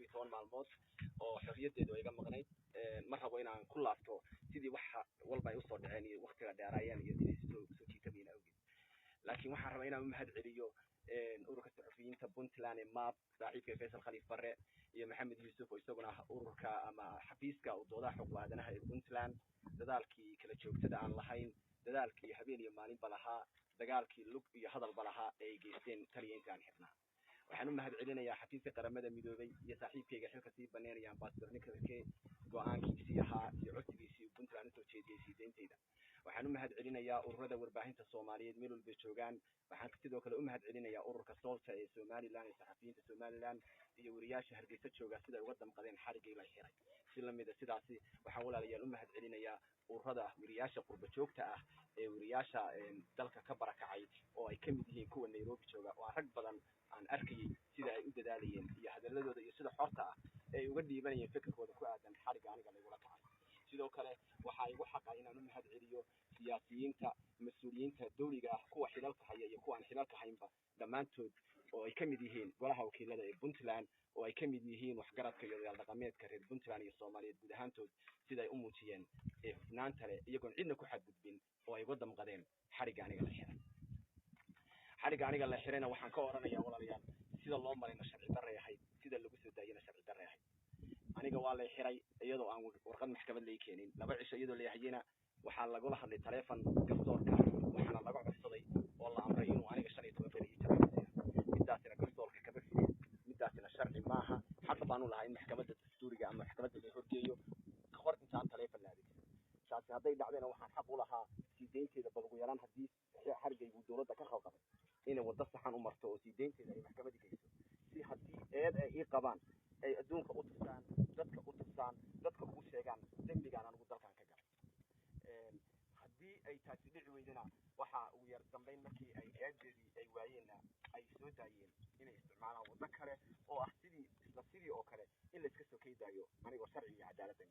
12 maalmood oo xorriyadeedu iga maqnayd ma rabo inaan ku laabto sidii waxa walba ay u soo dhaceen iyo waqtiga dheeraayeen iyo sidii soo jiitamayna awgeed laakiin waxaan rabaa inaan u mahad celiyo ururka saxufiyiinta Puntland ee MAP saaxiibka Faisal Khaliif Barre iyo Maxamed Yuusuf oo isaguna ururka ama xafiiska u doodaha xuquuqda aadanaha ee Puntland dadaalkii kala joogtada aan lahayn dadaalkii habeen iyo maalin balaha dagaalkii lug iyo hadal balaha ay geysteen taliyeynta aan xirnaa waxaan u mahad celinayaa xafiiska qaramada midoobay iyo saaxiibkayga xilka sii baneynaya ambassador Nikolke go'aankiisii ahaa iyo codsigiisii Puntland soo jeediyay siideentayda waxaan u mahad celinayaa ururada warbaahinta Soomaaliyeed meel walba joogaan waxaan sidoo kale u mahad celinayaa ururka Solta ee Somaliland ee saxafiyiinta Somaliland iyo wariyaasha Hargeysa jooga sida uga damqadeen xarigay la xiray si lamida sidaasi waxaan walaalayaal u mahad celinayaa ururada wariyaasha qurba joogta ah ee wariyaasha dalka ka barakacay oo ay ka mid yihiin kuwa Nairobi jooga oo rag badan aan arkayay sida ay u dadaalayeen iyo hadaladooda iyo sida xorta ah ay uga dhiibanayeen fikirkooda ku aadan xariga aniga lagu la kacay sidoo kale waxa ay wax xaq ah inaan u mahad celiyo siyaasiyiinta mas'uuliyiinta dawliga ah kuwa xilalka haya iyo kuwa aan xilalka haynba dhamaantood oo ay ka mid yihiin golaha wakiilada ee Puntland oo ay ka mid yihiin waxgaradka iyo odayaal dhaqameedka reer Puntland iyo Soomaaliyeed guud ahaantood sida ay u muujiyeen hufnaanta leh iyagoon cidna ku xadgudbin oo ay uga damqadeen xariga aniga la xiray xariga aniga la xirayna waxaan ka oranayaa walaalayaal sida loo marayna sharci darro yahay sida lagu soo daayana sharci darro yahay aniga waa la xiray iyadoo aan warqad maxkamad la keenin laba cisho iyadoo la yahayna waxaa lagula hadlay telefoon garsoorka waxaana laga codsaday oo la amray inuu aniga 15 beri midaasina garsoorka ka bixiyay midaasina sharci maaha xaq baan u lahaa in maxkamadda dastuuriga ama maxkamadda la horgeeyo hor intaan telefoon la adeegsan taasi hadday dhacdayna waxaan xaq u lahaa siideynteeda bal ugu yaraan haddii xarigaygu dowladda ka khalqamay inay waddo saxan u marto oo siideynteeda ay maxkamadda geyso si haddii eed ay ii qabaan ay adduunka u tusaan dadka ugu sheegaan dembigaan anigu dalkan ka galay haddii ay taasi dhici weydana waxa ugu yar dambeyn markii ay eedeedii ay waayeenna ay soo daayeen inay isticmaalaan waddo kale oo ah sidii oo kale in la iska soo kaydaayo anigoo sharci iyo cadaalad ay